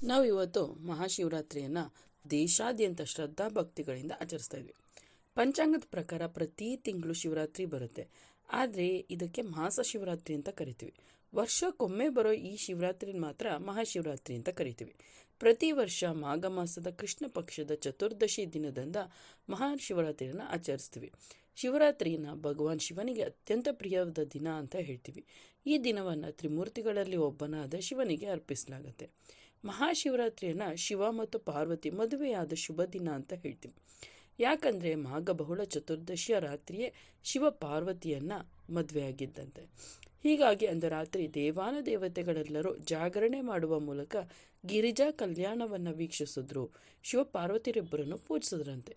ನಾವು ಇವತ್ತು ಮಹಾಶಿವರಾತ್ರಿಯನ್ನು ದೇಶಾದ್ಯಂತ ಶ್ರದ್ಧಾ ಭಕ್ತಿಗಳಿಂದ ಆಚರಿಸ್ತಾ ಇದ್ವಿ. ಪಂಚಾಂಗದ ಪ್ರಕಾರ ಪ್ರತಿ ತಿಂಗಳು ಶಿವರಾತ್ರಿ ಬರುತ್ತೆ. ಆದರೆ ಇದಕ್ಕೆ ಮಾಸ ಶಿವರಾತ್ರಿ ಅಂತ ಕರಿತೀವಿ. ವರ್ಷಕ್ಕೊಮ್ಮೆ ಬರೋ ಈ ಶಿವರಾತ್ರಿ ಮಾತ್ರ ಮಹಾಶಿವರಾತ್ರಿ ಅಂತ ಕರಿತೀವಿ. ಪ್ರತಿ ವರ್ಷ ಮಾಘ ಮಾಸದ ಕೃಷ್ಣ ಪಕ್ಷದ ಚತುರ್ದಶಿ ದಿನದಿಂದ ಮಹಾಶಿವರಾತ್ರಿಯನ್ನು ಆಚರಿಸ್ತೀವಿ. ಶಿವರಾತ್ರಿನ ಭಗವಾನ್ ಶಿವನಿಗೆ ಅತ್ಯಂತ ಪ್ರಿಯವಾದ ದಿನ ಅಂತ ಹೇಳ್ತೀವಿ. ಈ ದಿನವನ್ನು ತ್ರಿಮೂರ್ತಿಗಳಲ್ಲಿ ಒಬ್ಬನಾದ ಶಿವನಿಗೆ ಅರ್ಪಿಸಲಾಗುತ್ತೆ. ಮಹಾಶಿವರಾತ್ರಿಯನ್ನು ಶಿವ ಮತ್ತು ಪಾರ್ವತಿ ಮದುವೆಯಾದ ಶುಭ ದಿನ ಅಂತ ಹೇಳ್ತೀವಿ. ಯಾಕಂದರೆ ಮಾಘ ಬಹುಳ ಚತುರ್ದಶಿಯ ರಾತ್ರಿಯೇ ಶಿವ ಪಾರ್ವತಿಯನ್ನು ಮದುವೆಯಾಗಿದ್ದಂತೆ. ಹೀಗಾಗಿ ಅಂದು ರಾತ್ರಿ ದೇವಾನುದೇವತೆಗಳೆಲ್ಲರೂ ಜಾಗರಣೆ ಮಾಡುವ ಮೂಲಕ ಗಿರಿಜಾ ಕಲ್ಯಾಣವನ್ನು ವೀಕ್ಷಿಸಿದ್ರು. ಶಿವ ಪಾರ್ವತಿಯರಿಬ್ಬರನ್ನು ಪೂಜಿಸಿದ್ರಂತೆ.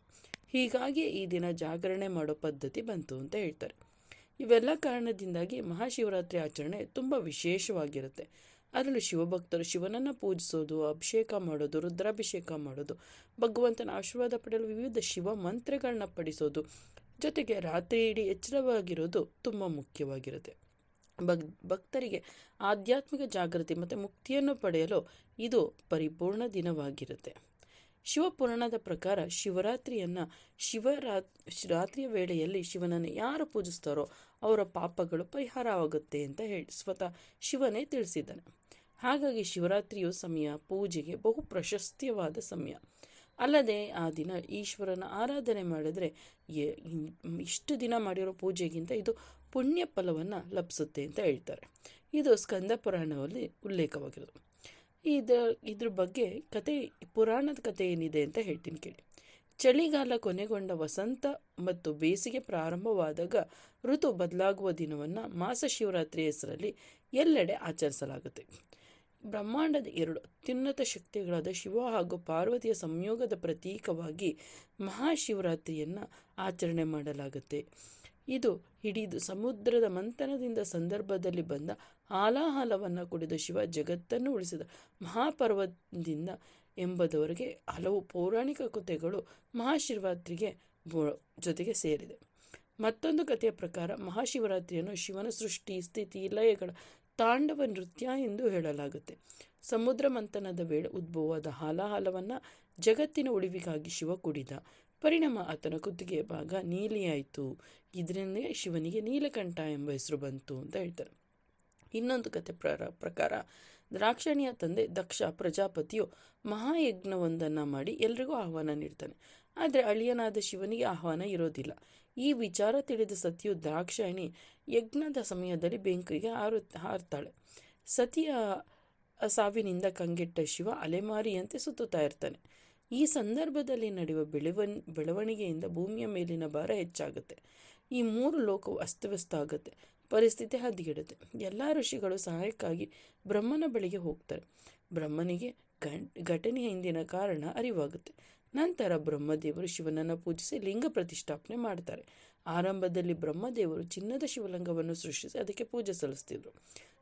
ಹೀಗಾಗಿ ಈ ದಿನ ಜಾಗರಣೆ ಮಾಡೋ ಪದ್ಧತಿ ಬಂತು ಅಂತ ಹೇಳ್ತಾರೆ. ಇವೆಲ್ಲ ಕಾರಣದಿಂದಾಗಿ ಮಹಾಶಿವರಾತ್ರಿ ಆಚರಣೆ ತುಂಬ ವಿಶೇಷವಾಗಿರುತ್ತೆ. ಅದರಲ್ಲೂ ಶಿವಭಕ್ತರು ಶಿವನನ್ನು ಪೂಜಿಸೋದು, ಅಭಿಷೇಕ ಮಾಡೋದು, ರುದ್ರಾಭಿಷೇಕ ಮಾಡೋದು, ಭಗವಂತನ ಆಶೀರ್ವಾದ ಪಡೆಯಲು ವಿವಿಧ ಶಿವ ಮಂತ್ರಗಳನ್ನ ಪಡಿಸೋದು, ಜೊತೆಗೆ ರಾತ್ರಿ ಇಡೀ ಎಚ್ಚರವಾಗಿರೋದು ತುಂಬ ಮುಖ್ಯವಾಗಿರುತ್ತೆ. ಭಕ್ತರಿಗೆ ಆಧ್ಯಾತ್ಮಿಕ ಜಾಗೃತಿ ಮತ್ತು ಮುಕ್ತಿಯನ್ನು ಪಡೆಯಲು ಇದು ಪರಿಪೂರ್ಣ ದಿನವಾಗಿರುತ್ತೆ. ಶಿವಪುರಾಣದ ಪ್ರಕಾರ ಶಿವರಾತ್ರಿಯನ್ನು ರಾತ್ರಿಯ ವೇಳೆಯಲ್ಲಿ ಶಿವನನ್ನು ಯಾರು ಪೂಜಿಸ್ತಾರೋ ಅವರ ಪಾಪಗಳು ಪರಿಹಾರವಾಗುತ್ತೆ ಅಂತ ಹೇಳಿ ಸ್ವತಃ ಶಿವನೇ ತಿಳಿಸಿದ್ದಾನೆ. ಹಾಗಾಗಿ ಶಿವರಾತ್ರಿಯು ಸಮಯ ಪೂಜೆಗೆ ಬಹು ಪ್ರಶಸ್ತಿಯವಾದ ಸಮಯ. ಅಲ್ಲದೆ ಆ ದಿನ ಈಶ್ವರನ ಆರಾಧನೆ ಮಾಡಿದರೆ ಇಷ್ಟು ದಿನ ಮಾಡಿರೋ ಪೂಜೆಗಿಂತ ಇದು ಪುಣ್ಯ ಫಲವನ್ನು ಲಭಿಸುತ್ತೆ ಅಂತ ಹೇಳ್ತಾರೆ. ಇದು ಸ್ಕಂದ ಪುರಾಣದಲ್ಲಿ ಉಲ್ಲೇಖವಾಗಿರೋದು. ಇದ್ರ ಬಗ್ಗೆ ಪುರಾಣದ ಕತೆ ಏನಿದೆ ಅಂತ ಹೇಳ್ತೀನಿ ಕೇಳಿ. ಚಳಿಗಾಲ ಕೊನೆಗೊಂಡ ವಸಂತ ಮತ್ತು ಬೇಸಿಗೆ ಪ್ರಾರಂಭವಾದಾಗ ಋತು ಬದಲಾಗುವ ದಿನವನ್ನು ಮಾಸ ಶಿವರಾತ್ರಿ ಹೆಸರಲ್ಲಿ ಎಲ್ಲೆಡೆ ಆಚರಿಸಲಾಗುತ್ತೆ. ಬ್ರಹ್ಮಾಂಡದ ಎರಡು ಅತ್ಯುನ್ನತ ಶಕ್ತಿಗಳಾದ ಶಿವ ಹಾಗೂ ಪಾರ್ವತಿಯ ಸಂಯೋಗದ ಪ್ರತೀಕವಾಗಿ ಮಹಾಶಿವರಾತ್ರಿಯನ್ನು ಆಚರಣೆ ಮಾಡಲಾಗುತ್ತೆ. ಇದು ಹಿಡಿದು ಸಮುದ್ರದ ಮಂಥನದಿಂದ ಸಂದರ್ಭದಲ್ಲಿ ಬಂದ ಹಾಲಾಹಲವನ್ನು ಕುಡಿದ ಶಿವ ಜಗತ್ತನ್ನು ಉಳಿಸಿದ ಮಹಾಪರ್ವದಿಂದ ಎಂಬುದವರೆಗೆ ಹಲವು ಪೌರಾಣಿಕ ಕಥೆಗಳು ಮಹಾಶಿವರಾತ್ರಿಗೆ ಜೊತೆಗೆ ಸೇರಿದೆ. ಮತ್ತೊಂದು ಕಥೆಯ ಪ್ರಕಾರ ಮಹಾಶಿವರಾತ್ರಿಯನ್ನು ಶಿವನ ಸೃಷ್ಟಿ ಸ್ಥಿತಿ ಲಯಗಳ ತಾಂಡವ ನೃತ್ಯ ಎಂದು ಹೇಳಲಾಗುತ್ತೆ. ಸಮುದ್ರ ಮಂಥನದ ವೇಳೆ ಉದ್ಭವವಾದ ಹಾಲಾಹಲವನ್ನು ಜಗತ್ತಿನ ಉಳಿವಿಗಾಗಿ ಶಿವ ಕುಡಿದ ಪರಿಣಾಮ ಆತನ ಕುತ್ತಿಗೆಯ ಭಾಗ ನೀಲಿಯಾಯಿತು. ಇದರಿಂದ ಶಿವನಿಗೆ ನೀಲಕಂಠ ಎಂಬ ಹೆಸರು ಬಂತು ಅಂತ ಹೇಳ್ತಾರೆ. ಇನ್ನೊಂದು ಕತೆ ಪ್ರಕಾರ ದ್ರಾಕ್ಷಣಿಯ ತಂದೆ ದಕ್ಷ ಪ್ರಜಾಪತಿಯು ಮಹಾಯಜ್ಞವೊಂದನ್ನು ಮಾಡಿ ಎಲ್ರಿಗೂ ಆಹ್ವಾನ ನೀಡ್ತಾನೆ. ಆದರೆ ಅಳಿಯನಾದ ಶಿವನಿಗೆ ಆಹ್ವಾನ ಇರೋದಿಲ್ಲ. ಈ ವಿಚಾರ ತಿಳಿದ ಸತಿಯು ದ್ರಾಕ್ಷಾಯಣಿ ಯಜ್ಞದ ಸಮಯದಲ್ಲಿ ಬೆಂಕಿಗೆ ಹಾರ್ತಾಳೆ. ಸತಿಯ ಸಾವಿನಿಂದ ಕಂಗೆಟ್ಟ ಶಿವ ಅಲೆಮಾರಿಯಂತೆ ಸುತ್ತುತ್ತಾ ಇರ್ತಾನೆ. ಈ ಸಂದರ್ಭದಲ್ಲಿ ನಡೆಯುವ ಬೆಳವಣಿಗೆಯಿಂದ ಭೂಮಿಯ ಮೇಲಿನ ಭಾರ ಹೆಚ್ಚಾಗುತ್ತೆ. ಈ ಮೂರು ಲೋಕವು ಅಸ್ತವ್ಯಸ್ತ ಆಗುತ್ತೆ. ಪರಿಸ್ಥಿತಿ ಹದಗೆಡುತ್ತೆ. ಎಲ್ಲ ಋಷಿಗಳು ಸಹಾಯಕ್ಕಾಗಿ ಬ್ರಹ್ಮನ ಬಳಿಗೆ ಹೋಗ್ತಾರೆ. ಬ್ರಹ್ಮನಿಗೆ ಘಟನೆಯ ಹಿಂದಿನ ಕಾರಣ ಅರಿವಾಗುತ್ತೆ. ನಂತರ ಬ್ರಹ್ಮದೇವರು ಶಿವನನ್ನು ಪೂಜಿಸಿ ಲಿಂಗ ಪ್ರತಿಷ್ಠಾಪನೆ ಮಾಡ್ತಾರೆ. ಆರಂಭದಲ್ಲಿ ಬ್ರಹ್ಮದೇವರು ಚಿನ್ನದ ಶಿವಲಿಂಗವನ್ನು ಸೃಷ್ಟಿಸಿ ಅದಕ್ಕೆ ಪೂಜೆ ಸಲ್ಲಿಸ್ತಿದ್ರು.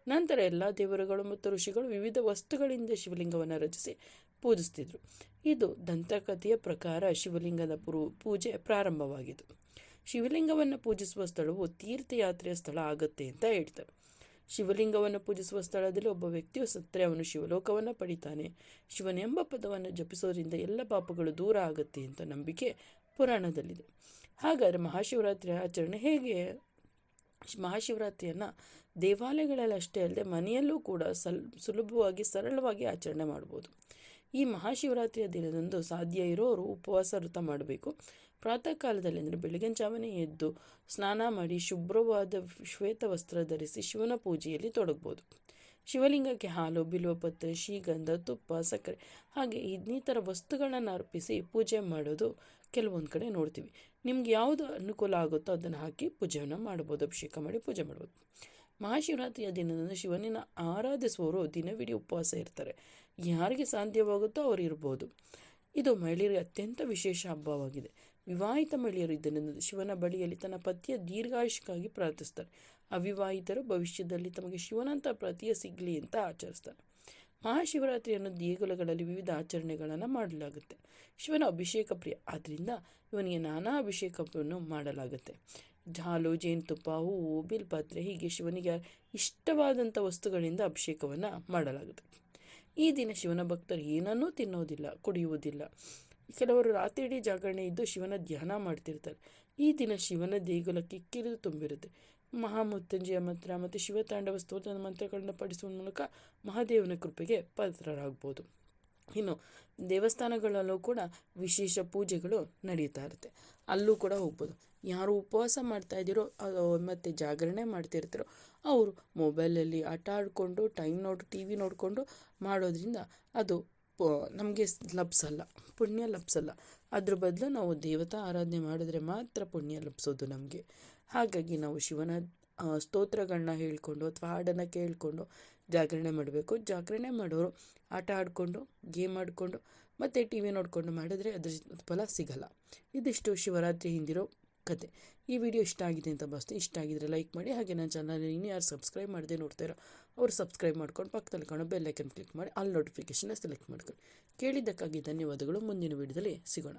ನಂತರ ಎಲ್ಲ ದೇವರುಗಳು ಮತ್ತು ಋಷಿಗಳು ವಿವಿಧ ವಸ್ತುಗಳಿಂದ ಶಿವಲಿಂಗವನ್ನು ರಚಿಸಿ ಪೂಜಿಸ್ತಿದ್ರು. ಇದು ದಂತಕಥೆಯ ಪ್ರಕಾರ ಶಿವಲಿಂಗದ ಪೂಜೆ ಪ್ರಾರಂಭವಾಗಿತ್ತು. ಶಿವಲಿಂಗವನ್ನು ಪೂಜಿಸುವ ಸ್ಥಳವು ತೀರ್ಥಯಾತ್ರೆಯ ಸ್ಥಳ ಆಗುತ್ತೆ ಅಂತ ಹೇಳ್ತಾರೆ. ಶಿವಲಿಂಗವನ್ನು ಪೂಜಿಸುವ ಸ್ಥಳದಲ್ಲಿ ಒಬ್ಬ ವ್ಯಕ್ತಿಯು ಸತ್ತರೆ ಅವನು ಶಿವಲೋಕವನ್ನು ಪಡಿತಾನೆ. ಶಿವನೆಂಬ ಪದವನ್ನು ಜಪಿಸೋದ್ರಿಂದ ಎಲ್ಲ ಪಾಪಗಳು ದೂರ ಆಗುತ್ತೆ ಅಂತ ನಂಬಿಕೆ ಪುರಾಣದಲ್ಲಿದೆ. ಹಾಗಾದರೆ ಮಹಾಶಿವರಾತ್ರಿ ಆಚರಣೆ ಹೇಗೆ? ಮಹಾಶಿವರಾತ್ರಿಯನ್ನು ದೇವಾಲಯಗಳಲ್ಲಿ ಅಷ್ಟೇ ಅಲ್ಲದೆ ಮನೆಯಲ್ಲೂ ಕೂಡ ಸುಲಭವಾಗಿ ಸರಳವಾಗಿ ಆಚರಣೆ ಮಾಡ್ಬೋದು. ಈ ಮಹಾಶಿವರಾತ್ರಿಯ ದಿನದಂದು ಸಾಧ್ಯ ಇರೋರು ಉಪವಾಸ ವ್ರತ ಮಾಡಬೇಕು. ಪ್ರಾತಃ ಕಾಲದಲ್ಲಿ ಅಂದರೆ ಬೆಳಗಿನ ಜಾವನೆ ಎದ್ದು ಸ್ನಾನ ಮಾಡಿ ಶುಭ್ರವಾದ ಶ್ವೇತ ವಸ್ತ್ರ ಧರಿಸಿ ಶಿವನ ಪೂಜೆಯಲ್ಲಿ ತೊಡಗ್ಬೋದು. ಶಿವಲಿಂಗಕ್ಕೆ ಹಾಲು, ಬಿಲ್ವಪತ್ರೆ, ಶ್ರೀಗಂಧ, ತುಪ್ಪ, ಸಕ್ಕರೆ ಹಾಗೆ ಇನ್ನಿತರ ವಸ್ತುಗಳನ್ನು ಅರ್ಪಿಸಿ ಪೂಜೆ ಮಾಡೋದು ಕೆಲವೊಂದು ಕಡೆ ನೋಡ್ತೀವಿ. ನಿಮ್ಗೆ ಯಾವುದು ಅನುಕೂಲ ಆಗುತ್ತೋ ಅದನ್ನು ಹಾಕಿ ಪೂಜೆಯನ್ನು ಮಾಡ್ಬೋದು, ಅಭಿಷೇಕ ಮಾಡಿ ಪೂಜೆ ಮಾಡ್ಬೋದು. ಮಹಾಶಿವರಾತ್ರಿಯ ದಿನದಂದು ಶಿವನನ್ನ ಆರಾಧಿಸುವವರು ದಿನವಿಡೀ ಉಪವಾಸ ಇರ್ತಾರೆ. ಯಾರಿಗೆ ಸಾಧ್ಯವಾಗುತ್ತೋ ಅವರು ಇರ್ಬೋದು. ಇದು ಮಹಿಳೆಯರಿಗೆ ಅತ್ಯಂತ ವಿಶೇಷ ಹಬ್ಬವಾಗಿದೆ. ವಿವಾಹಿತ ಮಹಿಳೆಯರು ಇದನ್ನು ಶಿವನ ಬಳಿಯಲ್ಲಿ ತನ್ನ ಪತಿಯ ದೀರ್ಘಾಯುಷ್ಯಕ್ಕಾಗಿ ಪ್ರಾರ್ಥಿಸ್ತಾರೆ. ಅವಿವಾಹಿತರು ಭವಿಷ್ಯದಲ್ಲಿ ತಮಗೆ ಶಿವನಂತ ಪತಿಯ ಸಿಗಲಿ ಅಂತ ಆಚರಿಸ್ತಾರೆ. ಮಹಾಶಿವರಾತ್ರಿಯನ್ನು ದೇಗುಲಗಳಲ್ಲಿ ವಿವಿಧ ಆಚರಣೆಗಳನ್ನು ಮಾಡಲಾಗುತ್ತೆ. ಶಿವನ ಅಭಿಷೇಕ ಪ್ರಿಯ, ಆದ್ದರಿಂದ ಇವನಿಗೆ ನಾನಾ ಅಭಿಷೇಕವನ್ನು ಮಾಡಲಾಗುತ್ತೆ. ಹಾಲು, ಜೇನುತುಪ್ಪ, ಹೂವು, ಬಿಲ್ಪತ್ರೆ ಹೀಗೆ ಶಿವನಿಗೆ ಇಷ್ಟವಾದಂಥ ವಸ್ತುಗಳಿಂದ ಅಭಿಷೇಕವನ್ನು ಮಾಡಲಾಗುತ್ತೆ. ಈ ದಿನ ಶಿವನ ಭಕ್ತರು ಏನನ್ನೂ ತಿನ್ನೋದಿಲ್ಲ, ಕುಡಿಯುವುದಿಲ್ಲ. ಕೆಲವರು ರಾತ್ರಿ ಇಡೀ ಜಾಗರಣೆ ಇದ್ದು ಶಿವನ ಧ್ಯಾನ ಮಾಡ್ತಿರ್ತಾರೆ. ಈ ದಿನ ಶಿವನ ದೇಗುಲ ಕಿಕ್ಕಿರಿದು ತುಂಬಿರುತ್ತೆ. ಮಹಾಮೃತ್ಯುಂಜಯ ಮಂತ್ರ ಮತ್ತು ಶಿವತಾಂಡವ ಸ್ತೋತ್ರದ ಮಂತ್ರಗಳನ್ನು ಪಠಿಸುವ ಮೂಲಕ ಮಹಾದೇವನ ಕೃಪೆಗೆ ಪಾತ್ರರಾಗ್ಬೋದು. ಇನ್ನು ದೇವಸ್ಥಾನಗಳಲ್ಲೂ ಕೂಡ ವಿಶೇಷ ಪೂಜೆಗಳು ನಡೀತಾ ಇರುತ್ತೆ, ಅಲ್ಲೂ ಕೂಡ ಹೋಗ್ಬೋದು. ಯಾರು ಉಪವಾಸ ಮಾಡ್ತಾ ಇದ್ದೀರೋ ಮತ್ತು ಜಾಗರಣೆ ಮಾಡ್ತಿರ್ತಾರೋ ಅವರು ಮೊಬೈಲಲ್ಲಿ ಆಟ ಆಡಿಕೊಂಡು ಟಿ ವಿ ನೋಡಿಕೊಂಡು ಮಾಡೋದ್ರಿಂದ ಅದು ನಮಗೆ ಲಭಿಸಲ್ಲ, ಪುಣ್ಯ ಲಭಿಸಲ್ಲ. ಅದ್ರ ಬದಲು ನಾವು ದೇವತಾ ಆರಾಧನೆ ಮಾಡಿದ್ರೆ ಮಾತ್ರ ಪುಣ್ಯ ಲಭಿಸೋದು ನಮಗೆ. ಹಾಗಾಗಿ ನಾವು ಶಿವನ ಸ್ತೋತ್ರಗಳನ್ನ ಹೇಳ್ಕೊಂಡು ಅಥವಾ ಹಾಡನ್ನು ಕೇಳಿಕೊಂಡು ಜಾಗರಣೆ ಮಾಡಬೇಕು. ಜಾಗರಣೆ ಮಾಡೋರು ಆಟ ಆಡಿಕೊಂಡು, ಗೇಮ್ ಆಡಿಕೊಂಡು ಮತ್ತು ಟಿ ವಿ ನೋಡಿಕೊಂಡು ಮಾಡಿದ್ರೆ ಅದ್ರ ಫಲ ಸಿಗಲ್ಲ. ಇದಿಷ್ಟು ಶಿವರಾತ್ರಿ ಹಿಂದಿರೋ ಕತೆ. ಈ ವಿಡಿಯೋ ಇಷ್ಟ ಆಗಿದೆ ಅಂತ ಭಾವಿಸ್ತೀನಿ. ಇಷ್ಟ ಆಗಿದ್ರೆ ಲೈಕ್ ಮಾಡಿ. ಹಾಗೆ ನನ್ನ ಚಾನಲ್ ಇನ್ನೂ ಯಾರು ಸಬ್ಸ್ಕ್ರೈಬ್ ಮಾಡದೆ ನೋಡ್ತಾರೋ ಅವರು ಸಬ್ಸ್ಕ್ರೈಬ್ ಮಾಡ್ಕೊಂಡು ಪಕ್ಕದಲ್ಲಿ ಕಾಣೋ ಬೆಲ್ ಐಕನ್ ಕ್ಲಿಕ್ ಮಾಡಿ ಆಲ್ ನೋಟಿಫಿಕೇಷನ್ನ ಸೆಲೆಕ್ಟ್ ಮಾಡ್ಕೊಂಡು. ಕೇಳಿದ್ದಕ್ಕಾಗಿ ಧನ್ಯವಾದಗಳು. ಮುಂದಿನ ವಿಡಿಯೋದಲ್ಲಿ ಸಿಗೋಣ.